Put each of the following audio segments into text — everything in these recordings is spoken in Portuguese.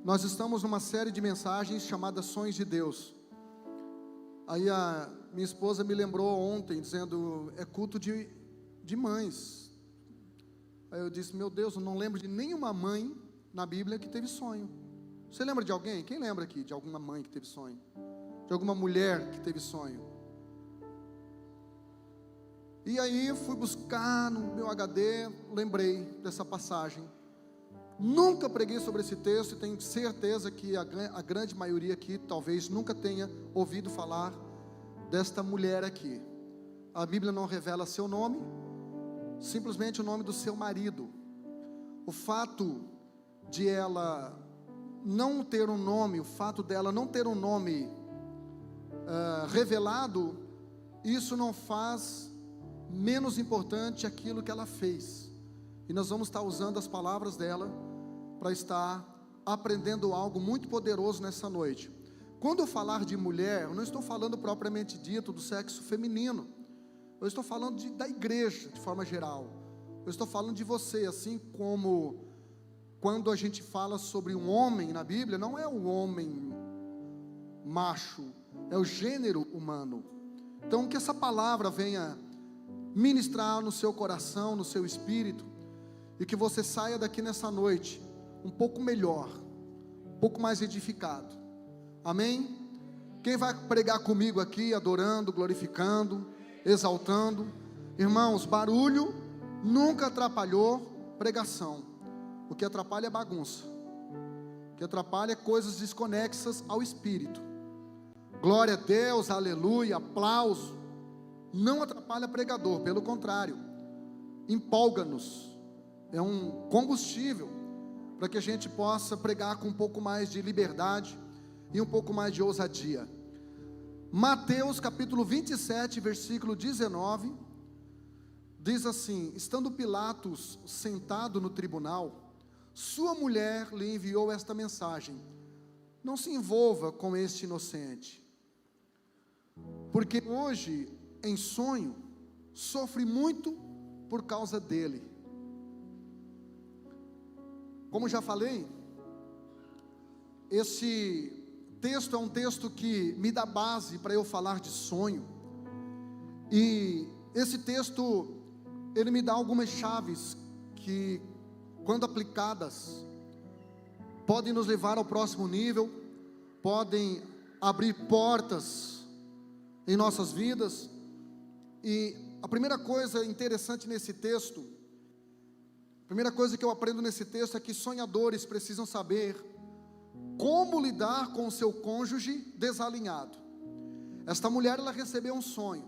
Nós estamos numa série de mensagens chamada Sonhos de Deus. Aí a minha esposa me lembrou ontem, dizendo, é culto de mães. Aí eu disse, meu Deus, eu não lembro de nenhuma mãe na Bíblia que teve sonho. Você lembra de alguém? Quem lembra aqui de alguma mãe que teve sonho? De alguma mulher que teve sonho? E aí fui buscar no meu HD, lembrei dessa passagem. Nunca preguei sobre esse texto e tenho certeza que a grande maioria aqui talvez nunca tenha ouvido falar desta mulher aqui. A Bíblia não revela seu nome, simplesmente o nome do seu marido. O fato de ela não ter um nome, o fato dela não ter um nome revelado, isso não faz menos importante aquilo que ela fez. E nós vamos estar usando as palavras dela para estar aprendendo algo muito poderoso nessa noite. Quando eu falar de mulher, eu não estou falando propriamente dito do sexo feminino. Eu estou falando da igreja de forma geral. Eu estou falando de você, assim como quando a gente fala sobre um homem na Bíblia, não é o homem macho, é o gênero humano. Então que essa palavra venha ministrar no seu coração, no seu espírito, e que você saia daqui nessa noite um pouco melhor, um pouco mais edificado. Amém? Quem vai pregar comigo aqui, adorando, glorificando, exaltando? Irmãos, barulho nunca atrapalhou pregação. O que atrapalha é bagunça. O que atrapalha é coisas desconexas ao Espírito. Glória a Deus, aleluia, aplauso. Não atrapalha pregador, pelo contrário, empolga-nos. É um combustível para que a gente possa pregar com um pouco mais de liberdade e um pouco mais de ousadia. Mateus capítulo 27, versículo 19, diz assim: estando Pilatos sentado no tribunal, sua mulher lhe enviou esta mensagem: não se envolva com este inocente, porque hoje em sonho sofre muito por causa dele. Como já falei, esse texto é um texto que me dá base para eu falar de sonho. E esse texto, ele me dá algumas chaves que, quando aplicadas, podem nos levar ao próximo nível, podem abrir portas em nossas vidas. E a primeira coisa interessante nesse texto, a primeira coisa que eu aprendo nesse texto é que sonhadores precisam saber como lidar com o seu cônjuge desalinhado. Esta mulher, ela recebeu um sonho,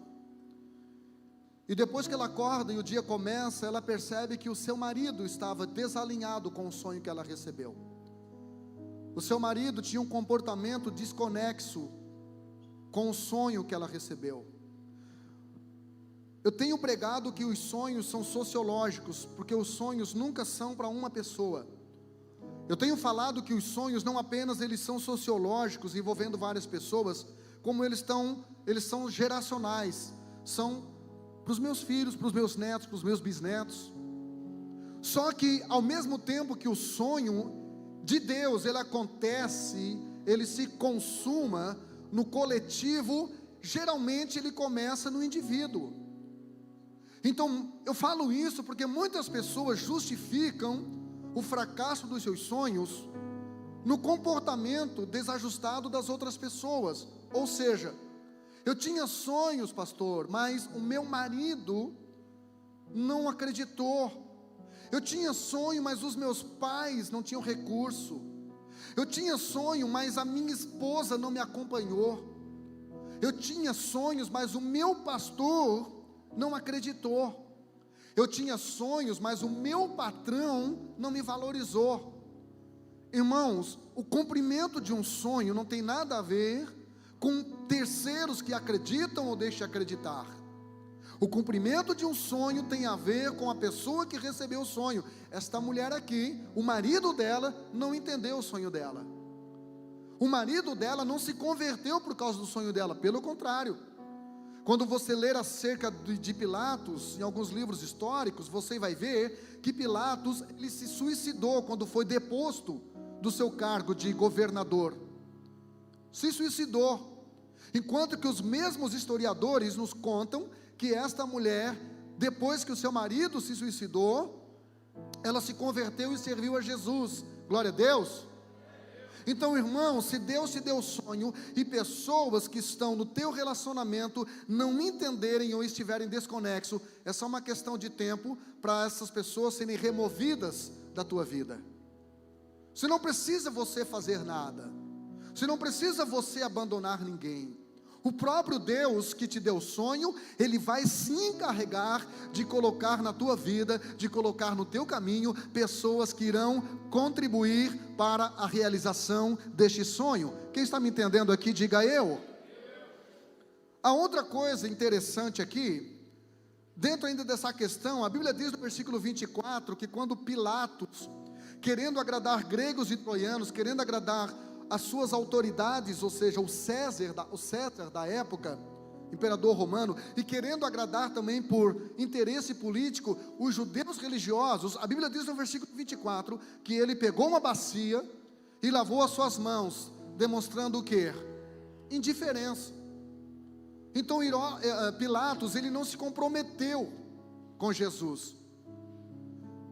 e depois que ela acorda e o dia começa, ela percebe que o seu marido estava desalinhado com o sonho que ela recebeu. O seu marido tinha um comportamento desconexo com o sonho que ela recebeu. Eu tenho pregado que os sonhos são sociológicos, porque os sonhos nunca são para uma pessoa. Eu tenho falado que os sonhos não apenas eles são sociológicos, envolvendo várias pessoas, como eles são geracionais, são para os meus filhos, para os meus netos, para os meus bisnetos. Só que ao mesmo tempo que o sonho de Deus, ele acontece, ele se consuma no coletivo, geralmente ele começa no indivíduo. Então, eu falo isso porque muitas pessoas justificam o fracasso dos seus sonhos no comportamento desajustado das outras pessoas. Ou seja, eu tinha sonhos, pastor, mas o meu marido não acreditou. Eu tinha sonho, mas os meus pais não tinham recurso. Eu tinha sonho, mas a minha esposa não me acompanhou. Eu tinha sonhos, mas o meu pastor não acreditou. Eu tinha sonhos, mas o meu patrão não me valorizou. Irmãos, o cumprimento de um sonho não tem nada a ver com terceiros que acreditam ou deixam de acreditar. O cumprimento de um sonho tem a ver com a pessoa que recebeu o sonho. Esta mulher aqui, o marido dela não entendeu o sonho dela. O marido dela não se converteu por causa do sonho dela, pelo contrário. Quando você ler acerca de Pilatos, em alguns livros históricos, você vai ver que Pilatos, ele se suicidou quando foi deposto do seu cargo de governador. Se suicidou. Enquanto que os mesmos historiadores nos contam que esta mulher, depois que o seu marido se suicidou, ela se converteu e serviu a Jesus. Glória a Deus. Então, irmão, se Deus te deu sonho e pessoas que estão no teu relacionamento não entenderem ou estiverem desconexo, é só uma questão de tempo para essas pessoas serem removidas da tua vida. Se não precisa você fazer nada, se não precisa você abandonar ninguém, o próprio Deus que te deu sonho, Ele vai se encarregar de colocar na tua vida, de colocar no teu caminho, pessoas que irão contribuir para a realização deste sonho. Quem está me entendendo aqui, diga eu. A outra coisa interessante aqui, dentro ainda dessa questão, a Bíblia diz no versículo 24, que quando Pilatos, querendo agradar gregos e troianos, querendo agradar as suas autoridades, ou seja, o César da época, imperador romano, e querendo agradar também por interesse político, os judeus religiosos, a Bíblia diz no versículo 24, que ele pegou uma bacia e lavou as suas mãos, demonstrando o quê? Indiferença. Então Pilatos, ele não se comprometeu com Jesus.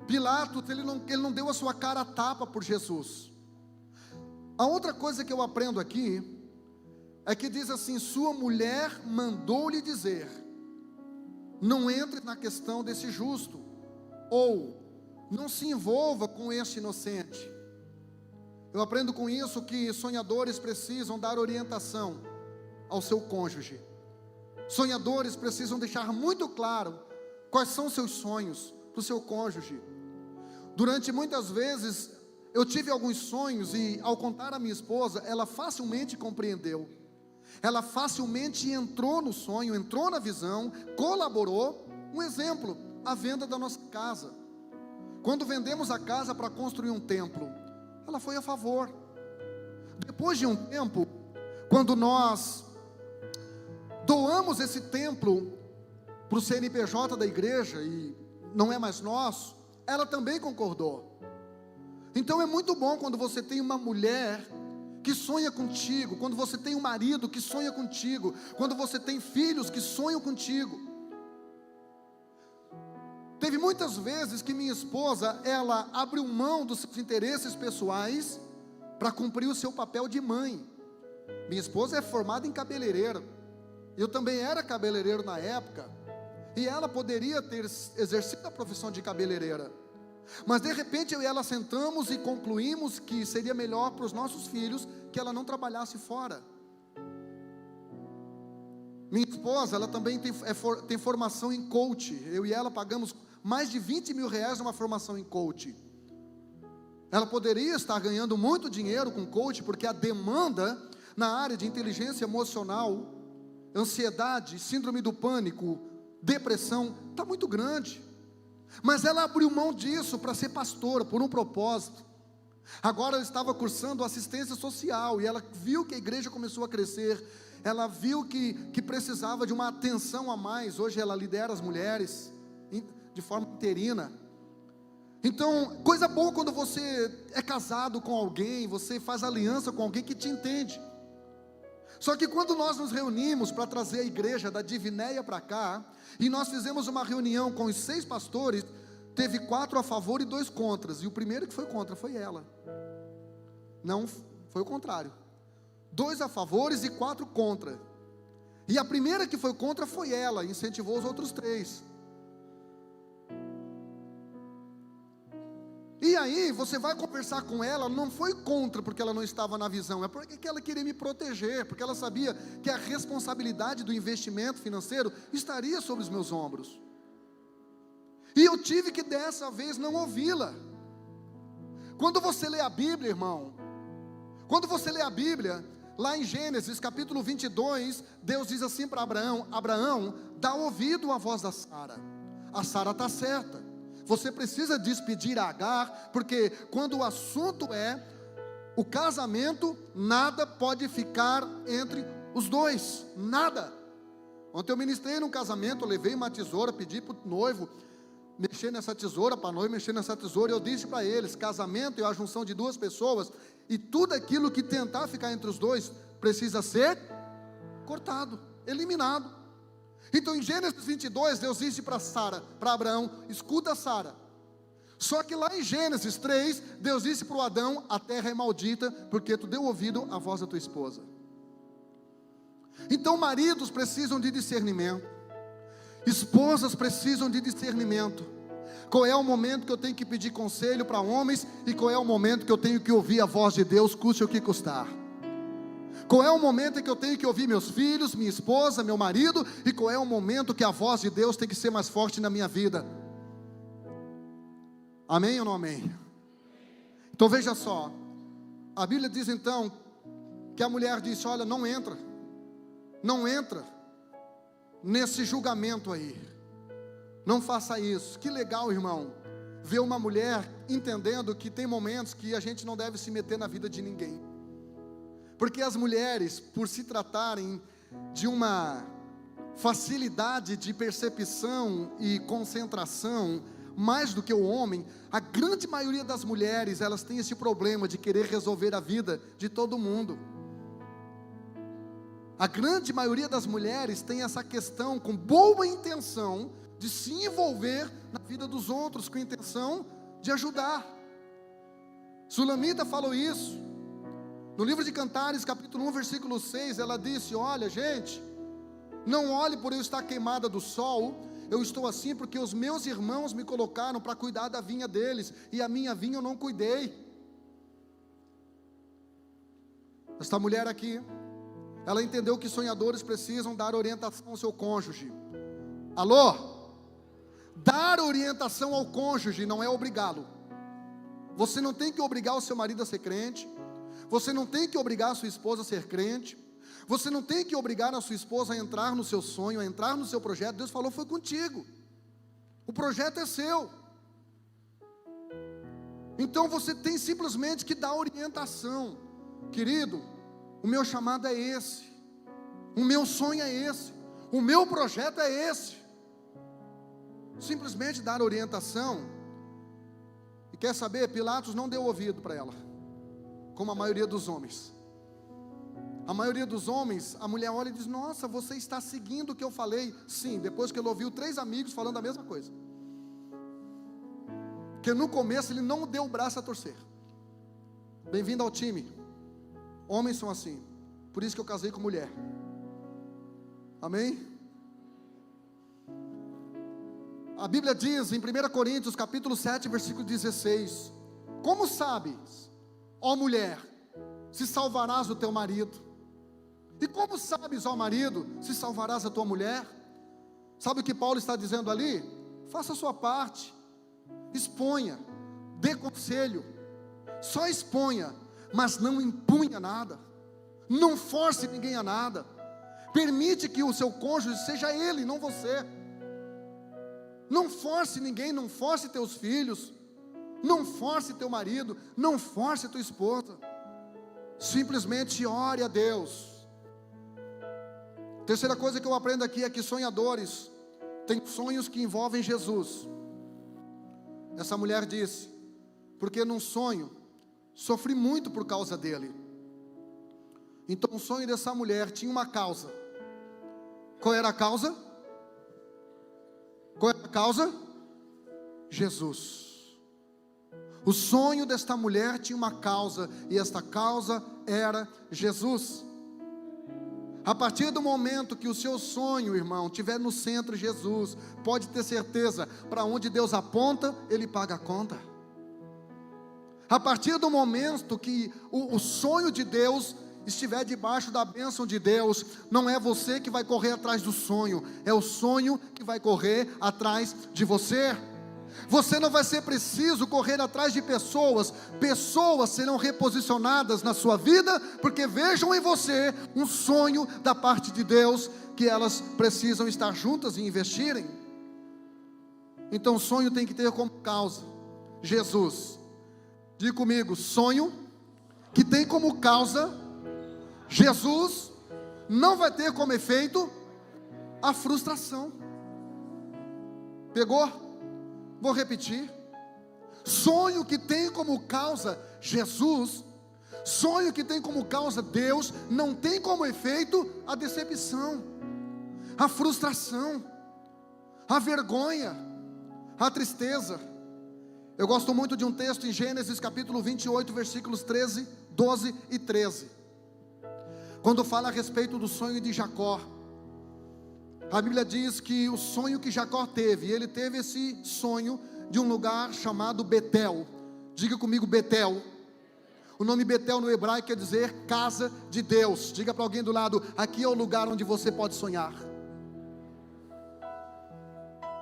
Pilatos, ele não deu a sua cara a tapa por Jesus. A outra coisa que eu aprendo aqui, é que diz assim, sua mulher mandou-lhe dizer, não entre na questão desse justo, ou não se envolva com este inocente. Eu aprendo com isso que sonhadores precisam dar orientação ao seu cônjuge. Sonhadores precisam deixar muito claro quais são seus sonhos para o seu cônjuge. Durante muitas vezes, eu tive alguns sonhos e ao contar a minha esposa, ela facilmente compreendeu. Ela facilmente entrou no sonho, entrou na visão, colaborou. Um exemplo, a venda da nossa casa. Quando vendemos a casa para construir um templo, ela foi a favor. Depois de um tempo, quando nós doamos esse templo para o CNPJ da igreja, e não é mais nosso, ela também concordou. Então é muito bom quando você tem uma mulher que sonha contigo, quando você tem um marido que sonha contigo, quando você tem filhos que sonham contigo. Teve muitas vezes que minha esposa, ela abriu mão dos seus interesses pessoais para cumprir o seu papel de mãe. Minha esposa é formada em cabeleireiro, eu também era cabeleireiro na época, e ela poderia ter exercido a profissão de cabeleireira. Mas de repente eu e ela sentamos e concluímos que seria melhor para os nossos filhos que ela não trabalhasse fora. Minha esposa, ela também tem formação em coach. Eu e ela pagamos mais de 20 mil reais numa formação em coach. Ela poderia estar ganhando muito dinheiro com coach, porque a demanda na área de inteligência emocional, ansiedade, síndrome do pânico, depressão, está muito grande. Mas ela abriu mão disso para ser pastora, por um propósito. Agora ela estava cursando assistência social, e ela viu que a igreja começou a crescer, ela viu que precisava de uma atenção a mais. Hoje ela lidera as mulheres, de forma interina. Então, coisa boa quando você é casado com alguém, você faz aliança com alguém que te entende. Só que quando nós nos reunimos para trazer a igreja da Divinéia para cá, e nós fizemos uma reunião com os 6 pastores, teve 4 a favor e 2 contras, e o primeiro que foi contra foi ela. Não, foi o contrário, 2 a favores e 4 contra, e a primeira que foi contra foi ela, incentivou os outros 3. E aí você vai conversar com ela, não foi contra porque ela não estava na visão, é porque ela queria me proteger, porque ela sabia que a responsabilidade do investimento financeiro estaria sobre os meus ombros. E eu tive que dessa vez não ouvi-la. Quando você lê a Bíblia, irmão, quando você lê a Bíblia, lá em Gênesis capítulo 22, Deus diz assim para Abraão: Abraão, dá ouvido à voz da Sara. A Sara está certa. Você precisa despedir a Agar, porque quando o assunto é o casamento, nada pode ficar entre os dois, nada. Ontem eu ministrei num casamento, eu levei uma tesoura, pedi para o noivo, mexer nessa tesoura, para nós mexer nessa tesoura. Eu disse para eles: casamento é a junção de duas pessoas, e tudo aquilo que tentar ficar entre os dois precisa ser cortado, eliminado. Então em Gênesis 22, Deus disse para Abraão: escuta, Sara. Só que lá em Gênesis 3, Deus disse para o Adão: a terra é maldita, porque tu deu ouvido à voz da tua esposa. Então maridos precisam de discernimento, esposas precisam de discernimento. Qual é o momento que eu tenho que pedir conselho para homens, e qual é o momento que eu tenho que ouvir a voz de Deus, custe o que custar? Qual é o momento em que eu tenho que ouvir meus filhos, minha esposa, meu marido, e qual é o momento que a voz de Deus tem que ser mais forte na minha vida? Amém ou não amém? Então veja só, a Bíblia diz então, que a mulher disse: olha, não entra nesse julgamento aí, não faça isso. Que legal, irmão, ver uma mulher entendendo que tem momentos que a gente não deve se meter na vida de ninguém, porque as mulheres, por se tratarem de uma facilidade de percepção e concentração, mais do que o homem, a grande maioria das mulheres, elas têm esse problema de querer resolver a vida de todo mundo. A grande maioria das mulheres tem essa questão, com boa intenção, de se envolver na vida dos outros, com a intenção de ajudar. Sulamita falou isso, no livro de Cantares, capítulo 1, versículo 6, ela disse: olha gente, não olhe por eu estar queimada do sol, eu estou assim porque os meus irmãos me colocaram para cuidar da vinha deles, e a minha vinha eu não cuidei. Esta mulher aqui, ela entendeu que sonhadores precisam dar orientação ao seu cônjuge. Alô? Dar orientação ao cônjuge não é obrigá-lo. Você não tem que obrigar o seu marido a ser crente, você não tem que obrigar a sua esposa a ser crente, você não tem que obrigar a sua esposa a entrar no seu sonho, a entrar no seu projeto. Deus falou, foi contigo, o projeto é seu. Então você tem simplesmente que dar orientação. Querido, o meu chamado é esse, o meu sonho é esse, o meu projeto é esse. Simplesmente dar orientação. E quer saber, Pilatos não deu ouvido para ela, como a maioria dos homens. A maioria dos homens, a mulher olha e diz: nossa, você está seguindo o que eu falei. Sim, depois que ele ouviu 3 amigos falando a mesma coisa. Porque no começo ele não deu o braço a torcer. Bem-vindo ao time. Homens são assim, por isso que eu casei com mulher. Amém? A Bíblia diz em 1 Coríntios capítulo 7, versículo 16: como sabes, ó mulher, se salvarás do teu marido? E como sabes, ó marido, se salvarás a tua mulher? Sabe o que Paulo está dizendo ali? Faça a sua parte, exponha, dê conselho, só exponha, mas não impunha nada, não force ninguém a nada. Permite que o seu cônjuge seja ele, não você. Não force ninguém, não force teus filhos, não force teu marido, não force tua esposa. Simplesmente ore a Deus. Terceira coisa que eu aprendo aqui é que sonhadores têm sonhos que envolvem Jesus. Essa mulher disse: porque num sonho sofri muito por causa dele. Então o sonho dessa mulher tinha uma causa. Qual era a causa? Qual era a causa? Jesus. O sonho desta mulher tinha uma causa, e esta causa era Jesus. A partir do momento que o seu sonho, irmão, estiver no centro Jesus, pode ter certeza, para onde Deus aponta, Ele paga a conta. A partir do momento que o sonho de Deus estiver debaixo da bênção de Deus, não é você que vai correr atrás do sonho, é o sonho que vai correr atrás de você. Você não vai ser preciso correr atrás de pessoas. Pessoas serão reposicionadas na sua vida, porque vejam em você um sonho da parte de Deus, que elas precisam estar juntas e investirem. Então o sonho tem que ter como causa Jesus. Diga comigo: sonho que tem como causa Jesus, não vai ter como efeito a frustração. Pegou? Vou repetir. Sonho que tem como causa Jesus, sonho que tem como causa Deus, não tem como efeito a decepção, a frustração, a vergonha, a tristeza. Eu gosto muito de um texto em Gênesis capítulo 28, versículos 13, 12 e 13. Quando fala a respeito do sonho de Jacó, a Bíblia diz que o sonho que Jacó teve, ele teve esse sonho de um lugar chamado Betel. Diga comigo, Betel. O nome Betel no hebraico quer dizer casa de Deus. Diga para alguém do lado: aqui é o lugar onde você pode sonhar.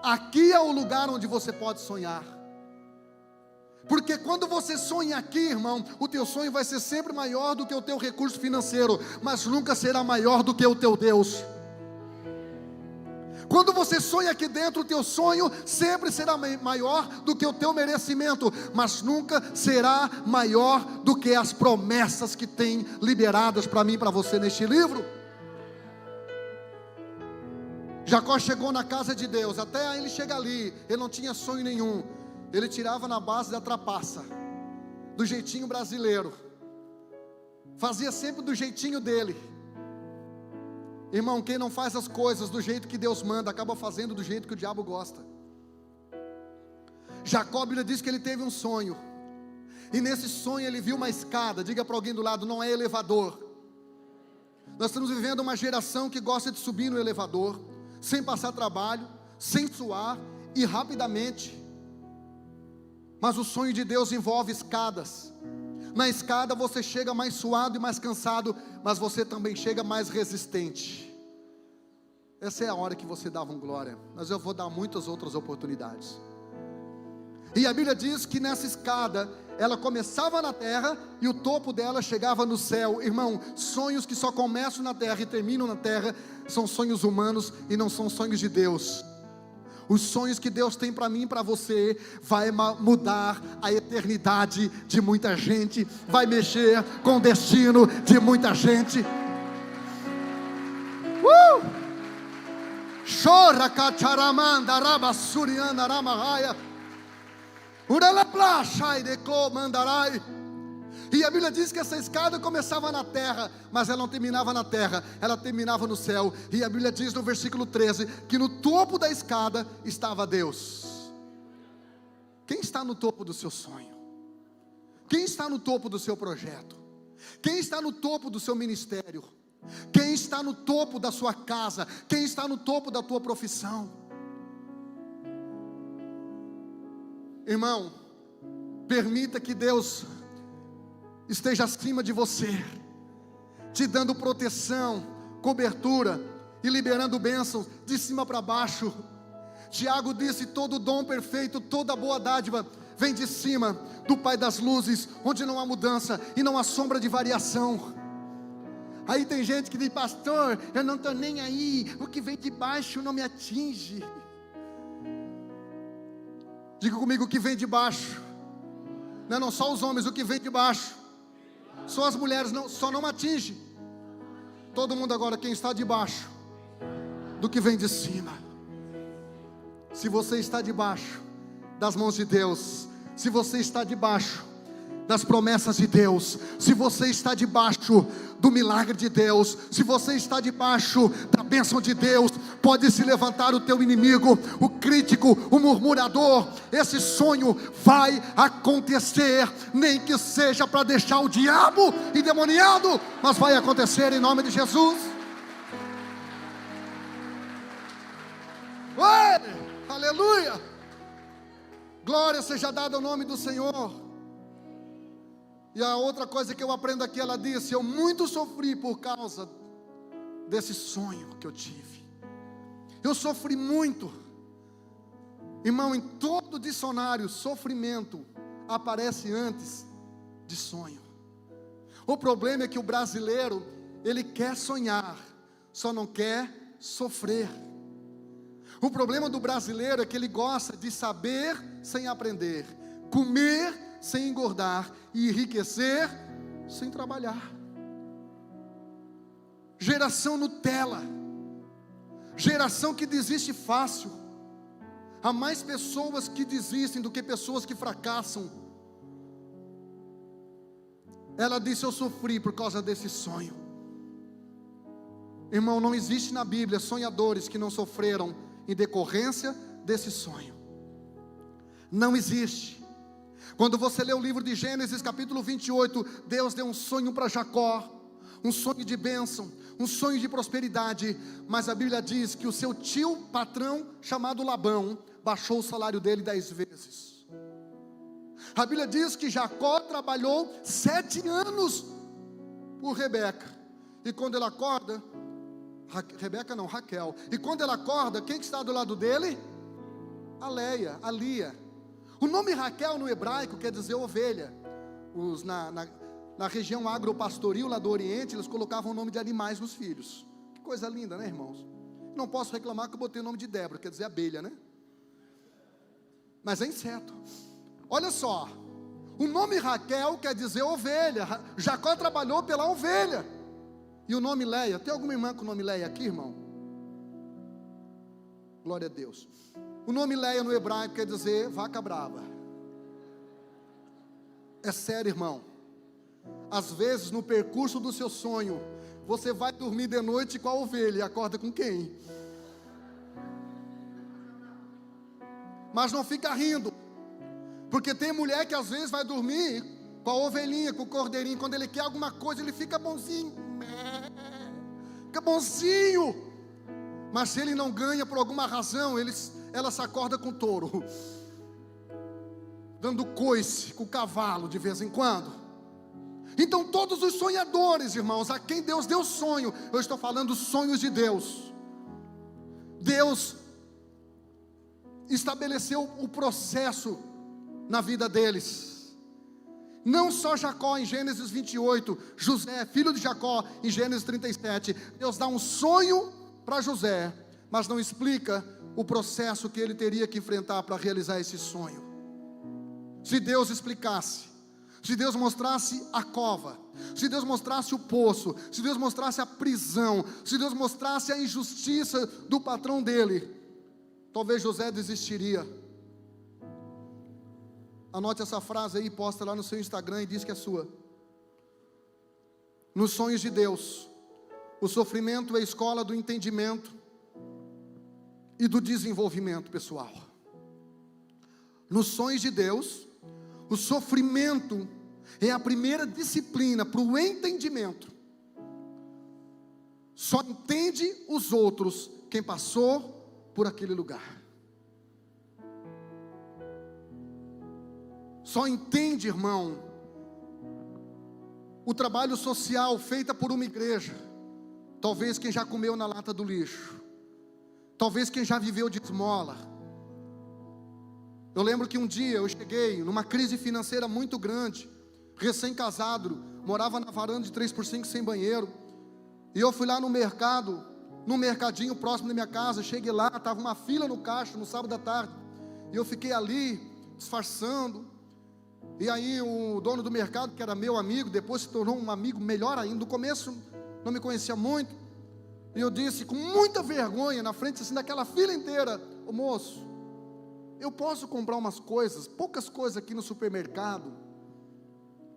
Aqui é o lugar onde você pode sonhar. Porque quando você sonha aqui, irmão, o teu sonho vai ser sempre maior do que o teu recurso financeiro, mas nunca será maior do que o teu Deus. Quando você sonha aqui dentro, o teu sonho sempre será maior do que o teu merecimento, mas nunca será maior do que as promessas que tem liberadas para mim e para você neste livro. Jacó chegou na casa de Deus, até ele chegar ali, ele não tinha sonho nenhum, ele tirava na base da trapaça, do jeitinho brasileiro, fazia sempre do jeitinho dele. Irmão, quem não faz as coisas do jeito que Deus manda, acaba fazendo do jeito que o diabo gosta. Jacó, a Bíblia diz que ele teve um sonho, e nesse sonho ele viu uma escada. Diga para alguém do lado: não é elevador. Nós estamos vivendo uma geração que gosta de subir no elevador, sem passar trabalho, sem suar e rapidamente. Mas o sonho de Deus envolve escadas. Na escada você chega mais suado e mais cansado, mas você também chega mais resistente. Essa é a hora que você dava um glória, mas eu vou dar muitas outras oportunidades. E a Bíblia diz que nessa escada, ela começava na terra e o topo dela chegava no céu. Irmão, sonhos que só começam na terra e terminam na terra, são sonhos humanos e não são sonhos de Deus. Os sonhos que Deus tem para mim e para você vai mudar a eternidade de muita gente, vai mexer com o destino de muita gente. Chora cacharamanda rabassuriana ramahaya uralapla shai deco mandarai. E a Bíblia diz que essa escada começava na terra, mas ela não terminava na terra, ela terminava no céu. E a Bíblia diz no versículo 13, que no topo da escada estava Deus. Quem está no topo do seu sonho? Quem está no topo do seu projeto? Quem está no topo do seu ministério? Quem está no topo da sua casa? Quem está no topo da tua profissão? Irmão, permita que Deus esteja acima de você, te dando proteção, cobertura e liberando bênçãos de cima para baixo. Tiago disse: todo dom perfeito, toda boa dádiva vem de cima do Pai das luzes, onde não há mudança e não há sombra de variação. Aí tem gente que diz: pastor, eu não estou nem aí, o que vem de baixo não me atinge. Diga comigo: o que vem de baixo, não só os homens, o que vem de baixo, só as mulheres só não atinge. Todo mundo agora, quem está debaixo do que vem de cima. Se você está debaixo das mãos de Deus, se você está debaixo das promessas de Deus, se você está debaixo do milagre de Deus, se você está debaixo da bênção de Deus, pode se levantar o teu inimigo, o crítico, o murmurador. Esse sonho vai acontecer, nem que seja para deixar o diabo endemoniado, mas vai acontecer em nome de Jesus. Oi, aleluia, glória seja dada ao nome do Senhor. E a outra coisa que eu aprendo aqui, ela disse: eu muito sofri por causa desse sonho que eu tive. Eu sofri muito. Irmão, em todo dicionário, sofrimento aparece antes de sonho. O problema é que o brasileiro, ele quer sonhar, só não quer sofrer. O problema do brasileiro é que ele gosta de saber sem aprender, comer sem engordar e enriquecer sem trabalhar. Geração Nutella, geração que desiste fácil. Há mais pessoas que desistem do que pessoas que fracassam. Ela disse: eu sofri por causa desse sonho. Irmão, não existe na Bíblia sonhadores que não sofreram em decorrência desse sonho. Não existe. Quando você lê o livro de Gênesis capítulo 28, Deus deu um sonho para Jacó, um sonho de bênção, um sonho de prosperidade, mas a Bíblia diz que o seu tio patrão, chamado Labão, baixou o salário dele 10 vezes. A Bíblia diz que Jacó trabalhou 7 anos por Rebeca, e quando ele acorda, Raquel, e quando ela acorda, quem que está do lado dele? A Leia, a Lia. O nome Raquel no hebraico quer dizer ovelha. Na região agropastoril lá do Oriente, eles colocavam o nome de animais nos filhos. Que coisa linda, né, irmãos? Não posso reclamar que eu botei o nome de Débora, quer dizer abelha, né? Mas é inseto. Olha só, o nome Raquel quer dizer ovelha. Jacó trabalhou pela ovelha. E o nome Leia, tem alguma irmã com o nome Leia aqui, irmão? Glória a Deus. O nome Leia no hebraico quer dizer vaca brava. É sério, irmão. Às vezes no percurso do seu sonho, você vai dormir de noite com a ovelha e acorda com quem? Mas não fica rindo, porque tem mulher que às vezes vai dormir com a ovelhinha, com o cordeirinho. Quando ele quer alguma coisa, ele fica bonzinho, fica bonzinho. Mas se ele não ganha por alguma razão, ela se acorda com o touro, dando coice com o cavalo de vez em quando. Então todos os sonhadores, irmãos, a quem Deus deu sonho, eu estou falando dos sonhos de Deus. Deus estabeleceu o processo na vida deles. Não só Jacó em Gênesis 28, José, filho de Jacó, em Gênesis 37. Deus dá um sonho para José, mas não explica o processo que ele teria que enfrentar para realizar esse sonho. Se Deus explicasse, se Deus mostrasse a cova, se Deus mostrasse o poço, se Deus mostrasse a prisão, se Deus mostrasse a injustiça do patrão dele, talvez José desistiria. Anote essa frase aí, posta lá no seu Instagram e diz que é sua. Nos sonhos de Deus, o sofrimento é a escola do entendimento e do desenvolvimento pessoal. Nos sonhos de Deus, o sofrimento é a primeira disciplina para o entendimento. Só entende os outros quem passou por aquele lugar. Só entende, irmão, o trabalho social feito por uma igreja, talvez quem já comeu na lata do lixo, talvez quem já viveu de esmola. Eu lembro que um dia eu cheguei numa crise financeira muito grande, recém-casado, morava na varanda de 3x5 sem banheiro, e eu fui lá no mercado, num mercadinho próximo da minha casa. Cheguei lá, estava uma fila no caixa no sábado à tarde, e eu fiquei ali, disfarçando. E aí o dono do mercado, que era meu amigo, depois se tornou um amigo melhor ainda. No começo não me conhecia muito, e eu disse com muita vergonha, na frente assim daquela fila inteira: ô moço, eu posso comprar umas coisas, poucas coisas aqui no supermercado,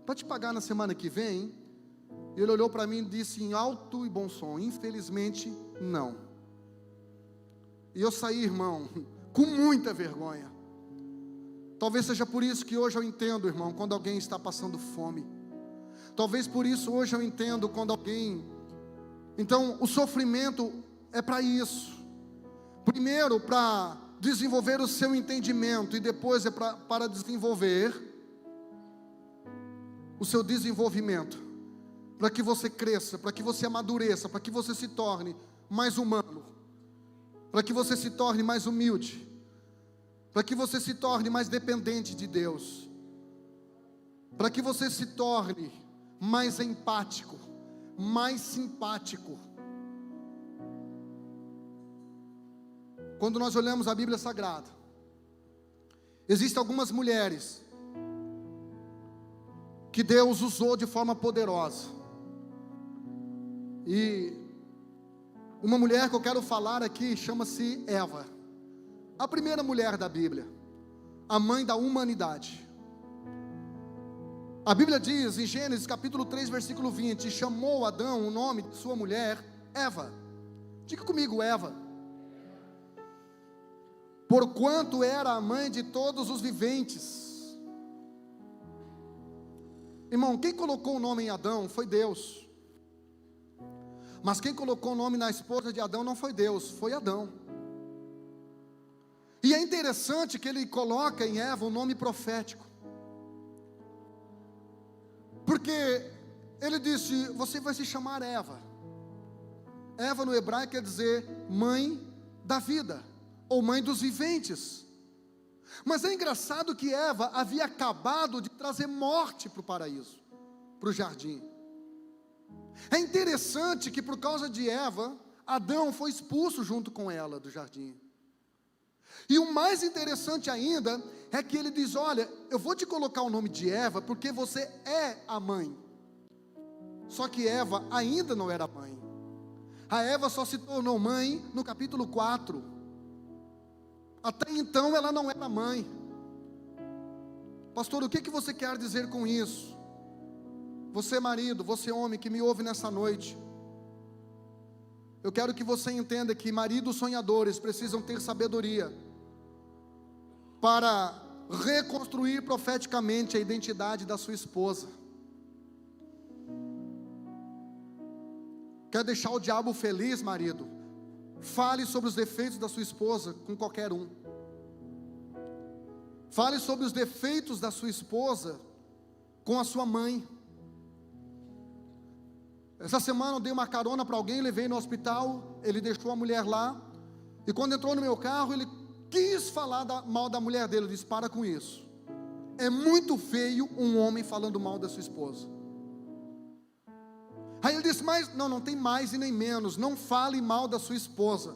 para te pagar na semana que vem? Ele olhou para mim e disse em alto e bom som: infelizmente não. E eu saí, irmão, com muita vergonha. Talvez seja por isso que hoje eu entendo, irmão, quando alguém está passando fome. Talvez por isso hoje eu entendo quando alguém... Então o sofrimento é para isso. Primeiro para desenvolver o seu entendimento, e depois é para desenvolver o seu desenvolvimento, para que você cresça, para que você amadureça, para que você se torne mais humano, para que você se torne mais humilde, para que você se torne mais dependente de Deus, para que você se torne mais empático, mais simpático. Quando nós olhamos a Bíblia Sagrada, existem algumas mulheres que Deus usou de forma poderosa, e uma mulher que eu quero falar aqui chama-se Eva. a primeira mulher da Bíblia, a mãe da humanidade. A Bíblia diz em Gênesis capítulo 3, versículo 20: chamou Adão o nome de sua mulher Eva. Diga comigo, Eva. Porquanto era a mãe de todos os viventes. Irmão, quem colocou o nome em Adão foi Deus. Mas quem colocou o nome na esposa de Adão não foi Deus, foi Adão. E é interessante que ele coloca em Eva um nome profético. Porque ele disse: você vai se chamar Eva. Eva no hebraico quer dizer mãe da vida, ou mãe dos viventes. Mas é engraçado que Eva havia acabado de trazer morte para o paraíso, para o jardim. É interessante que por causa de Eva, Adão foi expulso junto com ela do jardim. E o mais interessante ainda é que ele diz: olha, eu vou te colocar o nome de Eva porque você é a mãe. Só que Eva ainda não era mãe. A Eva só se tornou mãe no capítulo 4. Até então ela não era mãe. Pastor, o que você quer dizer com isso? Você marido, você homem que me ouve nessa noite, eu quero que você entenda que maridos sonhadores precisam ter sabedoria para reconstruir profeticamente a identidade da sua esposa. Quer deixar o diabo feliz, marido? Fale sobre os defeitos da sua esposa com qualquer um. Fale sobre os defeitos da sua esposa com a sua mãe. Essa semana eu dei uma carona para alguém, levei no hospital, ele deixou a mulher lá, e quando entrou no meu carro, ele quis falar mal da mulher dele. Eu disse: para com isso, é muito feio um homem falando mal da sua esposa. Aí ele disse: mas não tem mais e nem menos, não fale mal da sua esposa.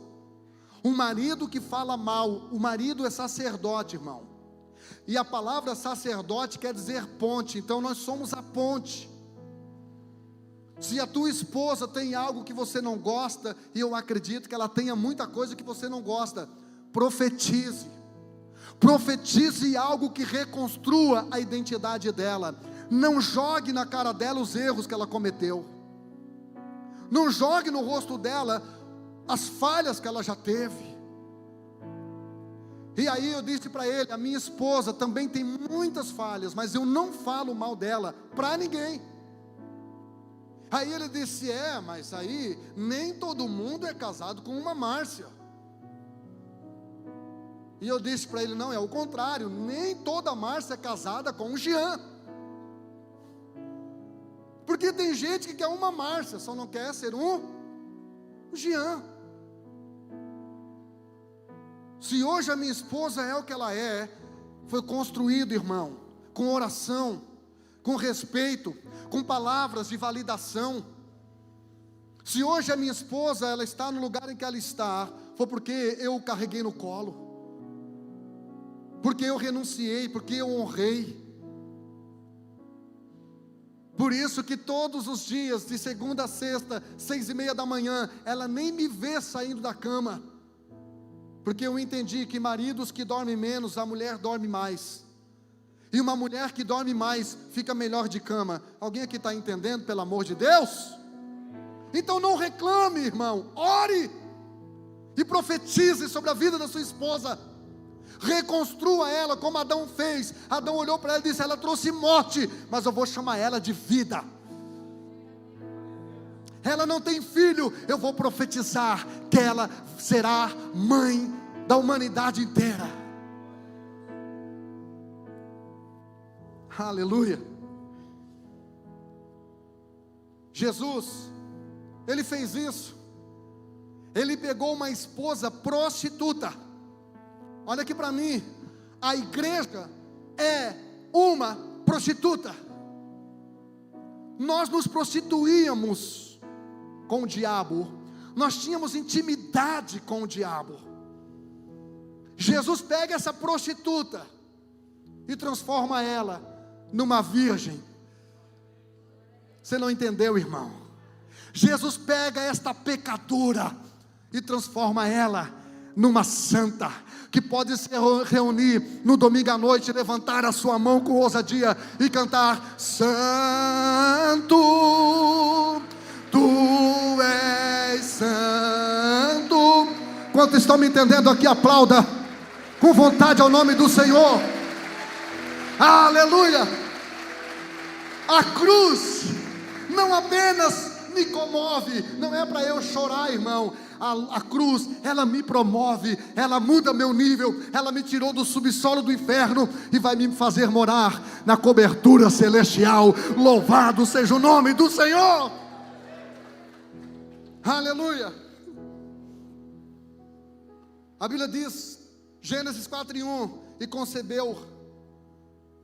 Um marido que fala mal, o marido é sacerdote, irmão, e a palavra sacerdote quer dizer ponte, então nós somos a ponte. Se a tua esposa tem algo que você não gosta, e eu acredito que ela tenha muita coisa que você não gosta, profetize. Profetize algo que reconstrua a identidade dela. Não jogue na cara dela os erros que ela cometeu. Não jogue no rosto dela as falhas que ela já teve. E aí eu disse para ele: a minha esposa também tem muitas falhas, mas eu não falo mal dela para ninguém. Aí ele disse: mas aí nem todo mundo é casado com uma Márcia. E eu disse para ele: não, é o contrário, nem toda Márcia é casada com um Jean. Porque tem gente que quer uma Márcia, só não quer ser um Jean. Se hoje a minha esposa é o que ela é, foi construído, irmão, com oração, com respeito, com palavras de validação. Se hoje a minha esposa ela está no lugar em que ela está, foi porque eu o carreguei no colo, porque eu renunciei, porque eu honrei. Por isso que todos os dias, de segunda a sexta, 6:30 da manhã, ela nem me vê saindo da cama, porque eu entendi que maridos que dormem menos, a mulher dorme mais, e uma mulher que dorme mais, fica melhor de cama. Alguém aqui está entendendo, pelo amor de Deus? Então não reclame, irmão, ore, e profetize sobre a vida da sua esposa, reconstrua ela como Adão fez. Adão olhou para ela e disse: ela trouxe morte, mas eu vou chamar ela de vida. Ela não tem filho, eu vou profetizar que ela será mãe da humanidade inteira. Aleluia. Jesus, ele fez isso. Ele pegou uma esposa prostituta. Olha aqui para mim, a igreja é uma prostituta. Nós nos prostituíamos com o diabo, nós tínhamos intimidade com o diabo. Jesus pega essa prostituta e transforma ela numa virgem. Você não entendeu, irmão? Jesus pega esta pecadora e transforma ela numa santa, que pode se reunir no domingo à noite, levantar a sua mão com ousadia e cantar: Santo, Tu és santo. Quantos estão me entendendo aqui, aplauda com vontade ao nome do Senhor. Aleluia. A cruz não apenas me comove, não é para eu chorar, irmão. A cruz, ela me promove, ela muda meu nível, ela me tirou do subsolo do inferno e vai me fazer morar na cobertura celestial. Louvado seja o nome do Senhor. Aleluia. A Bíblia diz, Gênesis 4:1, e concebeu,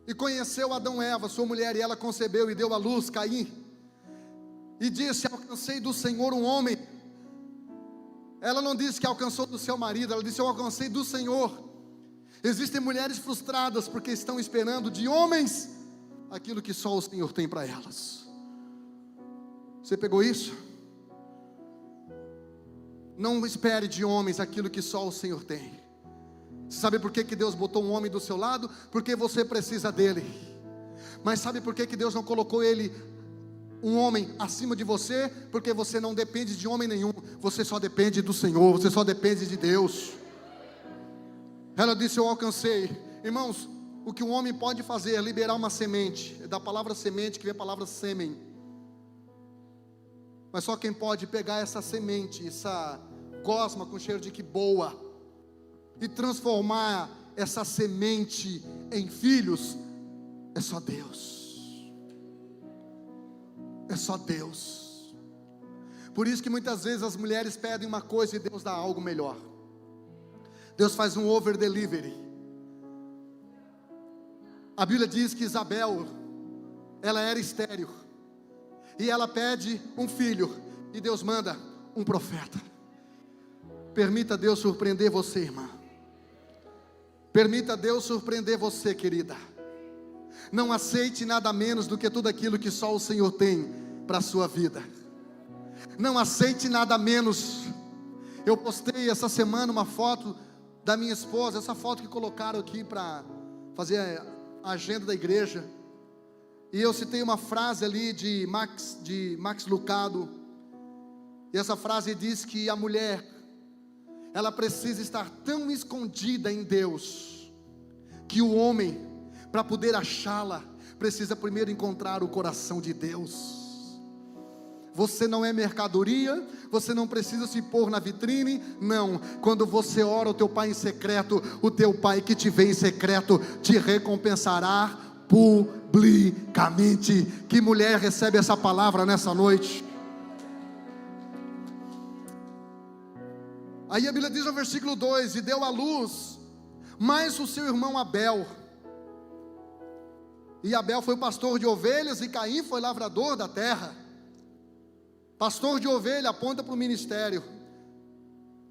e conheceu Adão e Eva, sua mulher, e ela concebeu e deu à luz Caim, e disse: alcancei do Senhor um homem. Ela não disse que alcançou do seu marido, ela disse: eu alcancei do Senhor. Existem mulheres frustradas porque estão esperando de homens aquilo que só o Senhor tem para elas. Você pegou isso? Não espere de homens aquilo que só o Senhor tem. Sabe por que Deus botou um homem do seu lado? Porque você precisa dele. Mas sabe por que Deus não colocou um homem acima de você? Porque você não depende de homem nenhum, você só depende do Senhor, você só depende de Deus. Ela disse: eu alcancei. Irmãos, o que um homem pode fazer é liberar uma semente, da palavra semente que vem a palavra sêmen. Mas só quem pode pegar essa semente, essa gosma com cheiro de que boa, e transformar essa semente em filhos, é só Deus. É só Deus. Por isso que muitas vezes as mulheres pedem uma coisa e Deus dá algo melhor. Deus faz um over delivery. A Bíblia diz que Isabel, ela era estéril, e ela pede um filho, e Deus manda um profeta. Permita Deus surpreender você, irmã. Permita Deus surpreender você, querida. Não aceite nada menos do que tudo aquilo que só o Senhor tem para a sua vida. Não aceite nada menos. Eu postei essa semana uma foto da minha esposa, essa foto que colocaram aqui para fazer a agenda da igreja. E eu citei uma frase ali de Max Lucado. E essa frase diz que a mulher, ela precisa estar tão escondida em Deus, que o homem, para poder achá-la, precisa primeiro encontrar o coração de Deus. Você não é mercadoria, você não precisa se pôr na vitrine, não. Quando você ora o teu Pai em secreto, o teu Pai que te vê em secreto, te recompensará publicamente. Que mulher recebe essa palavra nessa noite? Aí a Bíblia diz no versículo 2, e deu à luz mais o seu irmão Abel. E Abel foi pastor de ovelhas, e Caim foi lavrador da terra. Pastor de ovelha aponta para o ministério,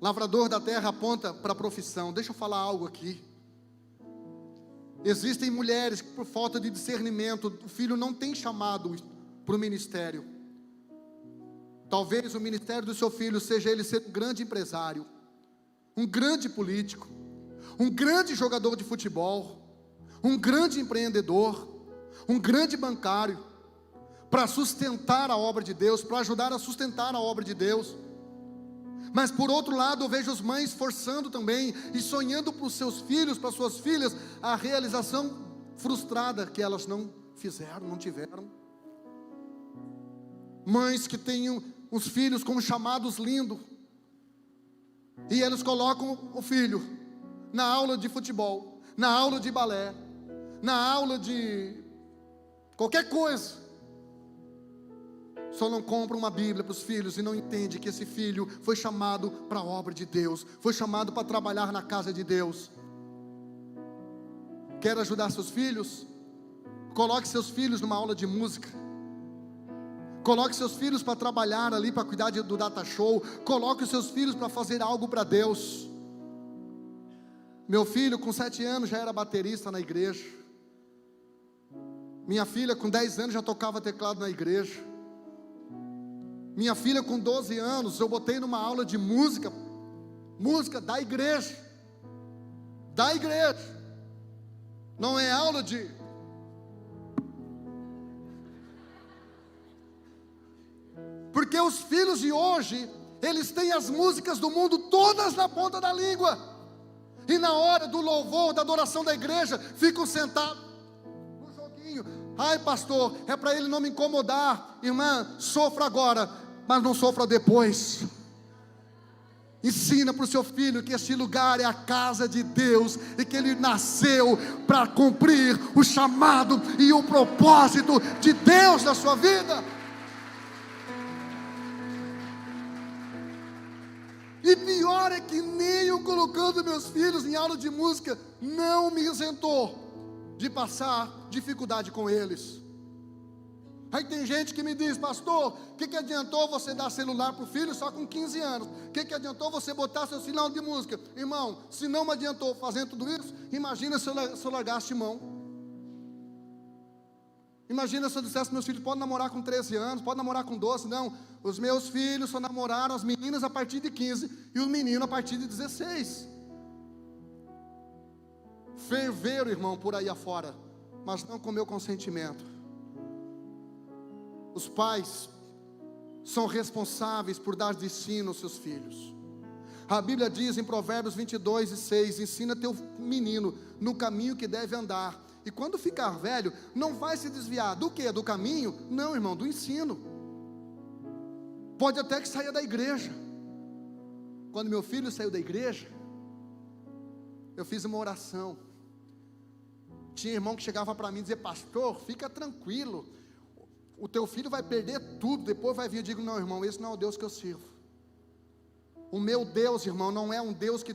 lavrador da terra aponta para a profissão. Deixa eu falar algo aqui. Existem mulheres que, por falta de discernimento, o filho não tem chamado para o ministério. Talvez o ministério do seu filho seja ele ser um grande empresário, um grande político, um grande jogador de futebol, um grande empreendedor, um grande bancário, para sustentar a obra de Deus, para ajudar a sustentar a obra de Deus. Mas por outro lado, eu vejo as mães forçando também, e sonhando para os seus filhos, para suas filhas, a realização frustrada que elas não fizeram, não tiveram. Mães que têm os filhos com chamados lindos, e eles colocam o filho na aula de futebol, na aula de balé, na aula de qualquer coisa. Só não compra uma Bíblia para os filhos e não entende que esse filho foi chamado para a obra de Deus, foi chamado para trabalhar na casa de Deus. Quer ajudar seus filhos? Coloque seus filhos numa aula de música. Coloque seus filhos para trabalhar ali, para cuidar do data show. Coloque os seus filhos para fazer algo para Deus. Meu filho com 7 anos já era baterista na igreja. Minha filha com 10 anos já tocava teclado na igreja. Minha filha com 12 anos, eu botei numa aula de música música da igreja. Da igreja. Não é aula de... Porque os filhos de hoje, eles têm as músicas do mundo todas na ponta da língua. E na hora do louvor, da adoração da igreja, ficam sentados no joguinho. Ai, pastor, é para ele não me incomodar. Irmã, sofra agora, mas não sofra depois. Ensina para o seu filho que este lugar é a casa de Deus e que ele nasceu para cumprir o chamado e o propósito de Deus na sua vida. E pior é que nem eu colocando meus filhos em aula de música não me isentou de passar dificuldade com eles. Aí tem gente que me diz: pastor, o que adiantou você dar celular para o filho só com 15 anos? O que adiantou você botar seu sinal de música? Irmão, se não me adiantou fazendo tudo isso, imagina se eu largasse mão. Imagina se eu dissesse: meus filhos podem namorar com 13 anos, podem namorar com 12, não. Os meus filhos só namoraram as meninas a partir de 15 e os meninos a partir de 16. Ferveram, irmão, por aí afora, mas não com meu consentimento. Os pais são responsáveis por dar destino aos seus filhos. A Bíblia diz em Provérbios 22:6: ensina teu menino no caminho que deve andar, e quando ficar velho, não vai se desviar. Do que? Do caminho? Não, irmão, do ensino. Pode até que saia da igreja. Quando meu filho saiu da igreja, eu fiz uma oração. Tinha irmão que chegava para mim e dizia: pastor, fica tranquilo, o teu filho vai perder tudo, depois vai vir. Eu digo: não, irmão, esse não é o Deus que eu sirvo. O meu Deus, irmão, não é um Deus que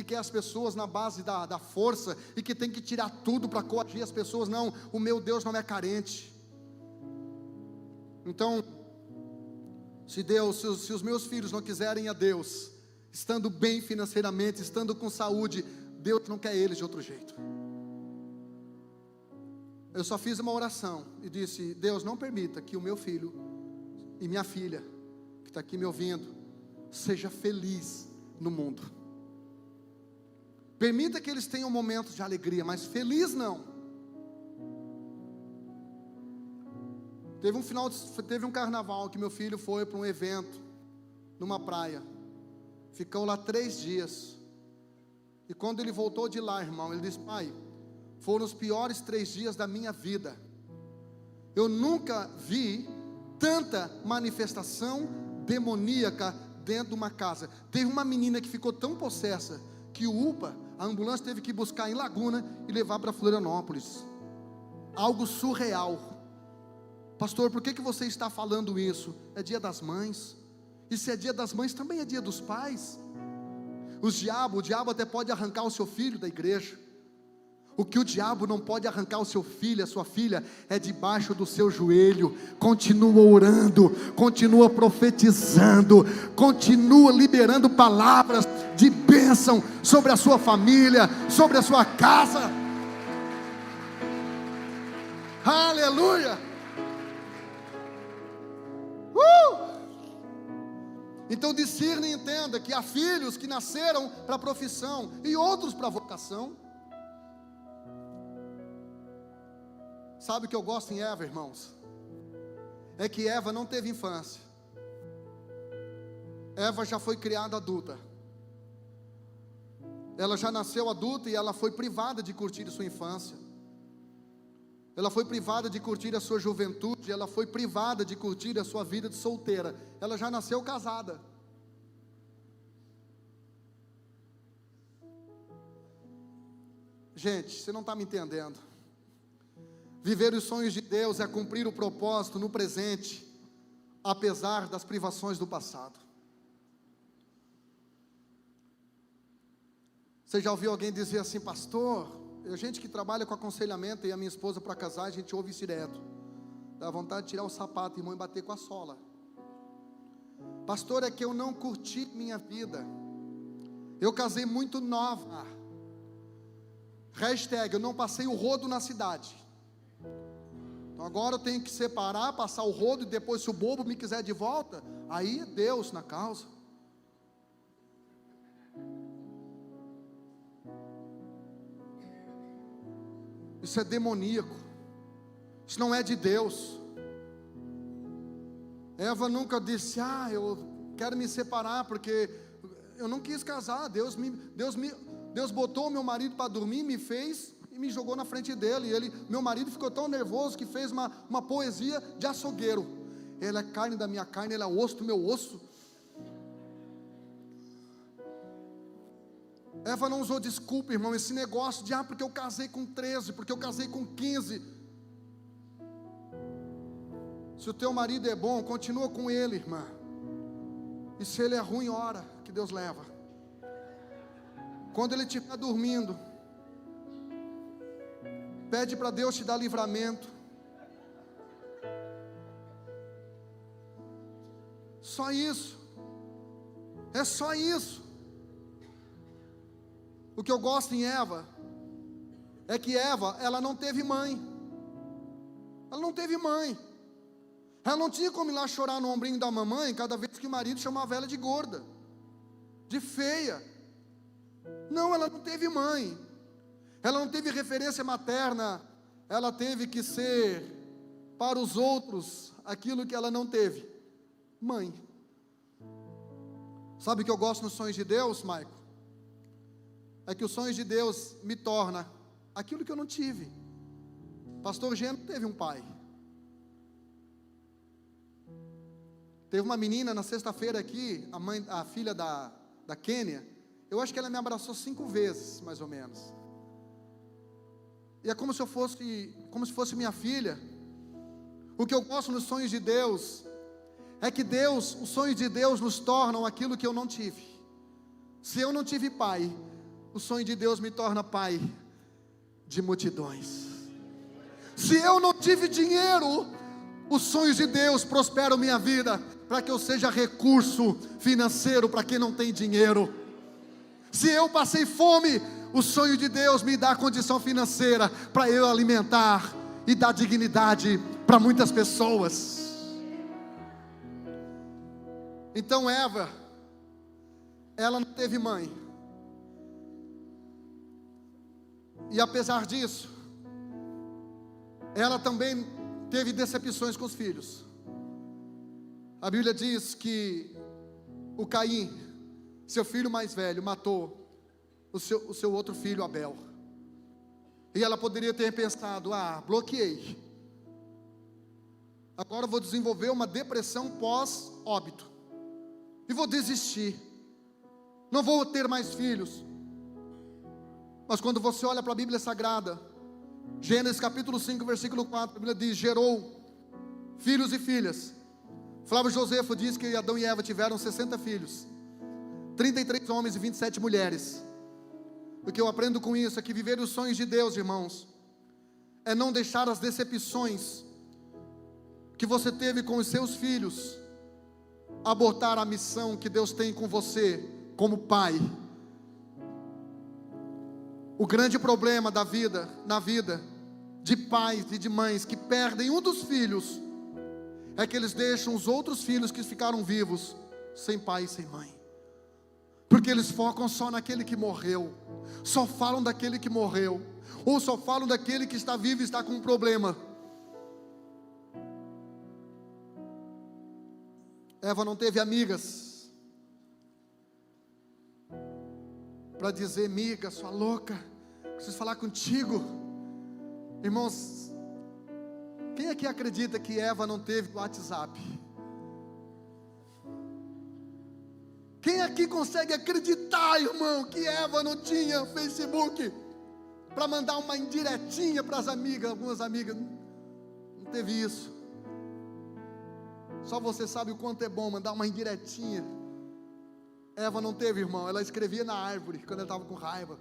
quer as pessoas na base da força, e que tem que tirar tudo para coagir as pessoas. Não, o meu Deus não é carente. Então, se os meus filhos não quiserem a Deus, estando bem financeiramente, estando com saúde, Deus não quer eles de outro jeito. Eu só fiz uma oração e disse: Deus, não permita que o meu filho e minha filha, que está aqui me ouvindo, seja feliz no mundo. Permita que eles tenham momentos de alegria, mas feliz não. Teve um carnaval que meu filho foi para um evento numa praia, ficou lá 3 dias, e quando ele voltou de lá, irmão, ele disse: pai, foram os piores 3 dias da minha vida. Eu nunca vi tanta manifestação demoníaca dentro de uma casa. Teve uma menina que ficou tão possessa que o UPA, a ambulância, teve que buscar em Laguna e levar para Florianópolis. Algo surreal. Pastor, por que você está falando isso? É dia das mães. E se é dia das mães, também é dia dos pais. O diabo até pode arrancar o seu filho da igreja. O que o diabo não pode arrancar o seu filho, a sua filha, é debaixo do seu joelho. Continua orando, continua profetizando, continua liberando palavras de bênção sobre a sua família, sobre a sua casa. Aleluia! Então discerne e entenda que há filhos que nasceram para a profissão e outros para a vocação. Sabe o que eu gosto em Eva, irmãos? É que Eva não teve infância. Eva já foi criada adulta. Ela já nasceu adulta e ela foi privada de curtir a sua infância. Ela foi privada de curtir a sua juventude. Ela foi privada de curtir a sua vida de solteira. Ela já nasceu casada. Gente, você não está me entendendo. Viver os sonhos de Deus é cumprir o propósito no presente, apesar das privações do passado. Você já ouviu alguém dizer assim: pastor, a gente que trabalha com aconselhamento e a minha esposa para casar, a gente ouve isso direto. Dá vontade de tirar o sapato, irmão, e bater com a sola. Pastor, é que eu não curti minha vida. Eu casei muito nova. Hashtag, eu não passei o rodo na cidade. Então agora eu tenho que separar, passar o rodo, e depois, se o bobo me quiser de volta, aí é Deus na causa. Isso é demoníaco. Isso não é de Deus. Eva nunca disse: eu quero me separar porque eu não quis casar. Deus botou meu marido para dormir, me fez e me jogou na frente dele. Meu marido ficou tão nervoso que fez uma poesia de açougueiro. Ele é carne da minha carne, ele é osso do meu osso. Eva não usou desculpa, irmão. Esse negócio de porque eu casei com 13, porque eu casei com 15. Se o teu marido é bom, continua com ele, irmã. E se ele é ruim, ora que Deus leva. Quando ele estiver dormindo, pede para Deus te dar livramento. Só isso. É só isso. O que eu gosto em Eva é que Eva, ela não teve mãe. Ela não teve mãe. Ela não tinha como ir lá chorar no ombrinho da mamãe cada vez que o marido chamava ela de gorda, de feia. Não, ela não teve mãe. Ela não teve referência materna. Ela teve que ser para os outros aquilo que ela não teve: mãe. Sabe o que eu gosto nos sonhos de Deus, Maico? É que os sonhos de Deus me tornam aquilo que eu não tive. Pastor Geno teve um pai. Teve uma menina na sexta-feira aqui, a filha da Kênia. Eu acho que ela me abraçou 5 vezes, mais ou menos. E é como se fosse minha filha. O que eu gosto nos sonhos de Deus é que os sonhos de Deus nos tornam aquilo que eu não tive. Se eu não tive pai, o sonho de Deus me torna pai de multidões. Se eu não tive dinheiro, os sonhos de Deus prosperam minha vida, para que eu seja recurso financeiro para quem não tem dinheiro. Se eu passei fome, o sonho de Deus me dá condição financeira para eu alimentar e dar dignidade para muitas pessoas. Então Eva, ela não teve mãe. E apesar disso, ela também teve decepções com os filhos. A Bíblia diz que o Caim, seu filho mais velho, matou o seu outro filho Abel. E ela poderia ter pensado: bloqueei. Agora vou desenvolver uma depressão pós-óbito. E vou desistir. Não vou ter mais filhos. Mas quando você olha para a Bíblia Sagrada, Gênesis capítulo 5, versículo 4, a Bíblia diz: gerou filhos e filhas. Flávio Josefo diz que Adão e Eva tiveram 60 filhos, 33 homens e 27 mulheres. O que eu aprendo com isso é que viver os sonhos de Deus, irmãos, é não deixar as decepções que você teve com os seus filhos abortar a missão que Deus tem com você como pai. O grande problema na vida de pais e de mães que perdem um dos filhos é que eles deixam os outros filhos que ficaram vivos sem pai e sem mãe, porque eles focam só naquele que morreu, só falam daquele que morreu, ou só falam daquele que está vivo e está com um problema. Eva não teve amigas para dizer: amiga, sua louca, preciso falar contigo. Irmãos, quem aqui acredita que Eva não teve WhatsApp? Quem aqui consegue acreditar, irmão, que Eva não tinha Facebook para mandar uma indiretinha para as amigas, algumas amigas? Não teve isso. Só você sabe o quanto é bom mandar uma indiretinha. Eva não teve, irmão. Ela escrevia na árvore quando ela estava com raiva.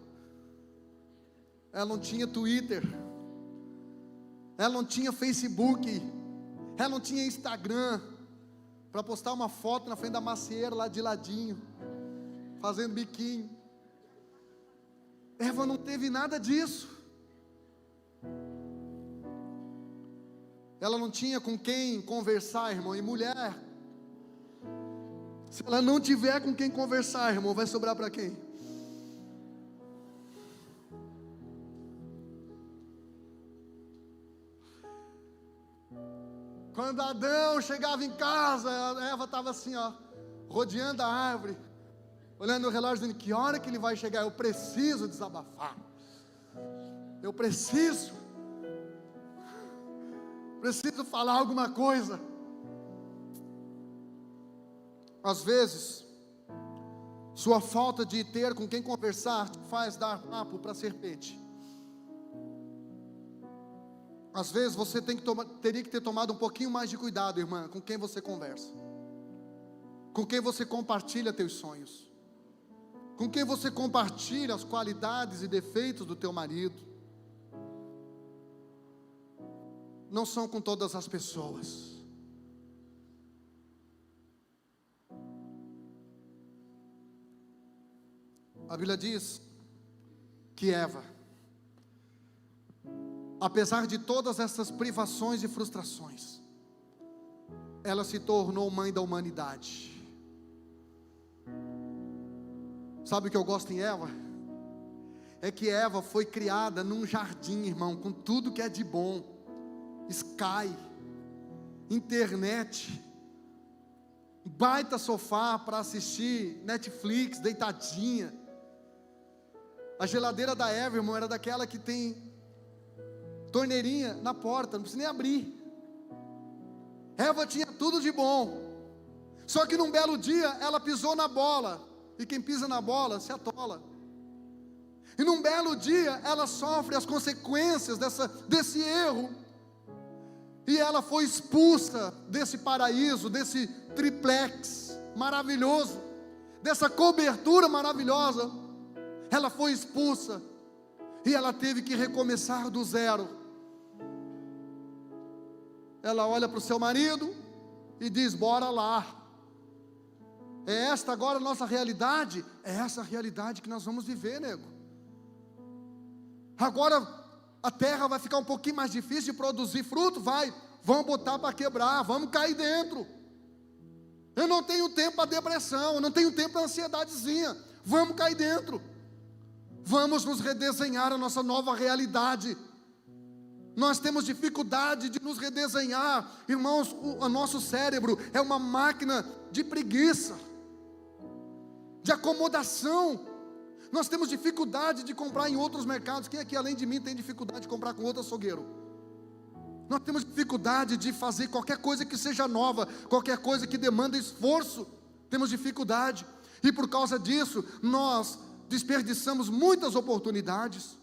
Ela não tinha Twitter. Ela não tinha Facebook. Ela não tinha Instagram para postar uma foto na frente da macieira lá de ladinho, fazendo biquinho. Eva não teve nada disso. Ela não tinha com quem conversar, irmão. E mulher, se ela não tiver com quem conversar, irmão, vai sobrar para quem? Quando Adão chegava em casa, a Eva estava assim, ó, rodeando a árvore, olhando o relógio, dizendo: que hora que ele vai chegar? Eu preciso desabafar. Eu preciso falar alguma coisa. Às vezes, sua falta de ter com quem conversar te faz dar papo para a serpente. Às vezes você teria que ter tomado um pouquinho mais de cuidado, irmã, com quem você conversa, com quem você compartilha teus sonhos, com quem você compartilha as qualidades e defeitos do teu marido. Não são com todas as pessoas. A Bíblia diz que Eva, apesar de todas essas privações e frustrações, ela se tornou mãe da humanidade. Sabe o que eu gosto em Eva? É que Eva foi criada num jardim, irmão, com tudo que é de bom. Sky, internet, baita sofá para assistir Netflix, deitadinha. A geladeira da Eva, irmão, era daquela que tem torneirinha na porta, não precisa nem abrir. Eva tinha tudo de bom. Só que num belo dia ela pisou na bola, e quem pisa na bola se atola. E num belo dia ela sofre as consequências desse erro, e ela foi expulsa desse paraíso, desse triplex maravilhoso, dessa cobertura maravilhosa. Ela foi expulsa, e ela teve que recomeçar do zero. Ela olha para o seu marido e diz: bora lá. É esta agora a nossa realidade? É essa a realidade que nós vamos viver, nego. Agora a terra vai ficar um pouquinho mais difícil de produzir fruto? Vamos botar para quebrar, vamos cair dentro. Eu não tenho tempo para depressão, eu não tenho tempo para ansiedadezinha. Vamos cair dentro. Vamos nos redesenhar a nossa nova realidade. Nós temos dificuldade de nos redesenhar, irmãos. O nosso cérebro é uma máquina de preguiça, de acomodação. Nós temos dificuldade de comprar em outros mercados. Quem aqui além de mim tem dificuldade de comprar com outro açougueiro? Nós temos dificuldade de fazer qualquer coisa que seja nova, qualquer coisa que demanda esforço. Temos dificuldade, e por causa disso nós desperdiçamos muitas oportunidades,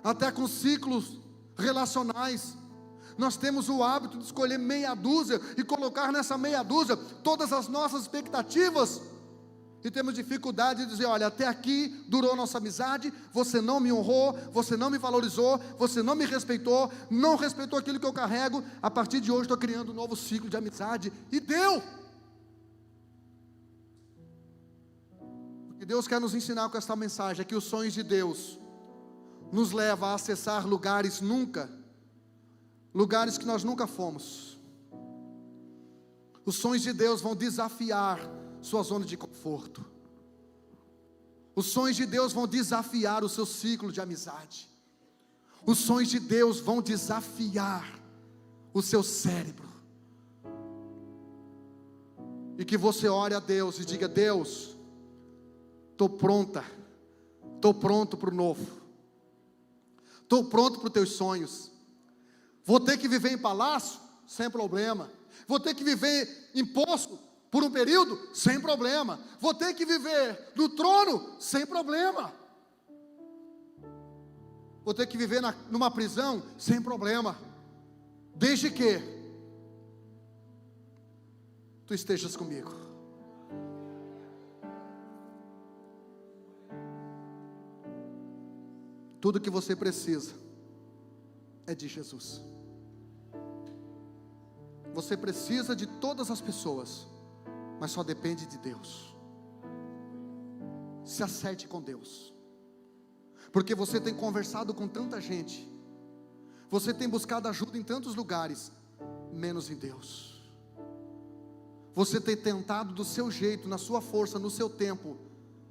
até com ciclos relacionais. Nós temos o hábito de escolher meia dúzia e colocar nessa meia dúzia todas as nossas expectativas, e temos dificuldade de dizer: olha, até aqui durou nossa amizade, você não me honrou, você não me valorizou, você não me respeitou, não respeitou aquilo que eu carrego. A partir de hoje estou criando um novo ciclo de amizade, e deu. O que Deus quer nos ensinar com esta mensagem é que os sonhos de Deus nos levam a acessar lugares que nós nunca fomos. Os sonhos de Deus vão desafiar sua zona de conforto. Os sonhos de Deus vão desafiar o seu ciclo de amizade. Os sonhos de Deus vão desafiar o seu cérebro. E que você ore a Deus e diga: Deus, estou pronto para o novo, estou pronto para os teus sonhos. Vou ter que viver em palácio? Sem problema. Vou ter que viver em poço por um período? Sem problema. Vou ter que viver no trono? Sem problema. Vou ter que viver numa prisão? Sem problema. Desde que tu estejas comigo. Tudo que você precisa é de Jesus. Você precisa de todas as pessoas, mas só depende de Deus. Se acerte com Deus, porque você tem conversado com tanta gente, você tem buscado ajuda em tantos lugares, menos em Deus. Você tem tentado do seu jeito, na sua força, no seu tempo,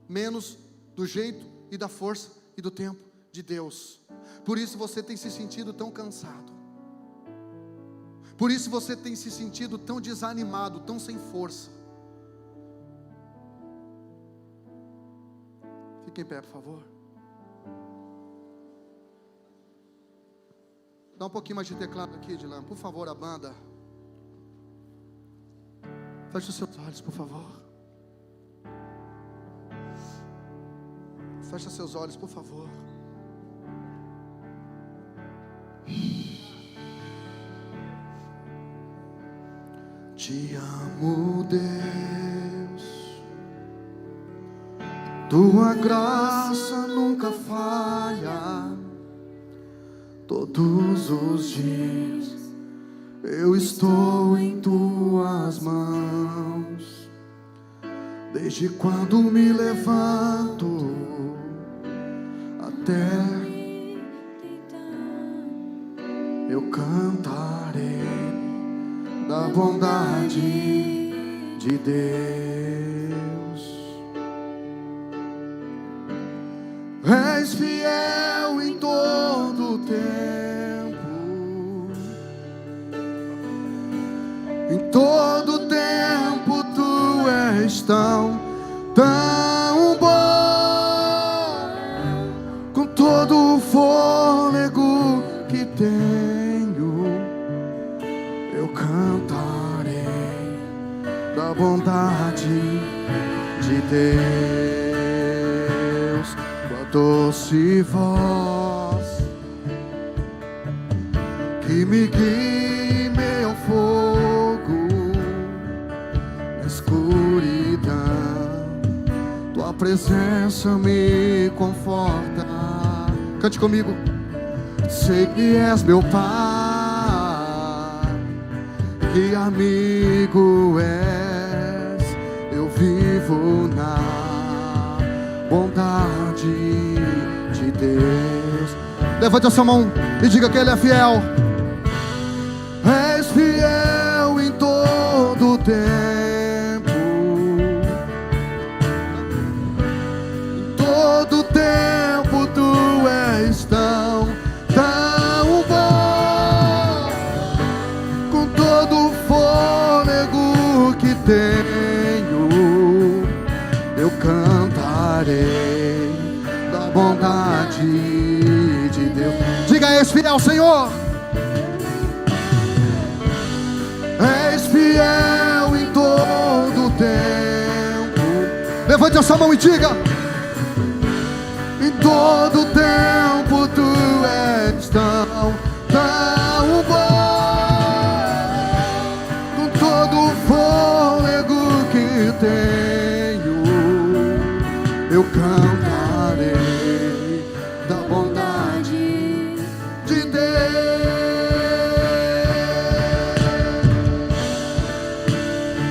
menos do jeito e da força e do tempo de Deus. Por isso você tem se sentido tão cansado. Por isso você tem se sentido tão desanimado, tão sem força. Fique em pé, por favor. Dá um pouquinho mais de teclado aqui, Dilan. Por favor, a banda. Feche os seus olhos, por favor. Feche seus olhos, por favor. Te amo, Deus. Tua graça nunca falha. Todos os dias eu estou em tuas mãos. Desde quando me levanto até eu cantarei da bondade de Deus. És fiel em todo o tempo, em todo tempo tu és tão bom. Com todo o fôlego que tenho, eu cantarei da bondade de Deus. Tua doce voz que me guia em meio ao fogo, na escuridão, tua presença me conforta. Cante comigo. Sei que és meu Pai, que amigo és, eu vivo na bondade de Deus. Levante a sua mão e diga que Ele é fiel. És fiel em todo o tempo, em todo o tempo tu és tão bom. Com todo o fôlego que tenho, eu cantarei da bondade de Deus. Diga: és fiel, Senhor. És fiel em todo o tempo. Levante a sua mão e diga: em todo o tempo tu és tão bom. Com todo o fôlego que tenho, eu canto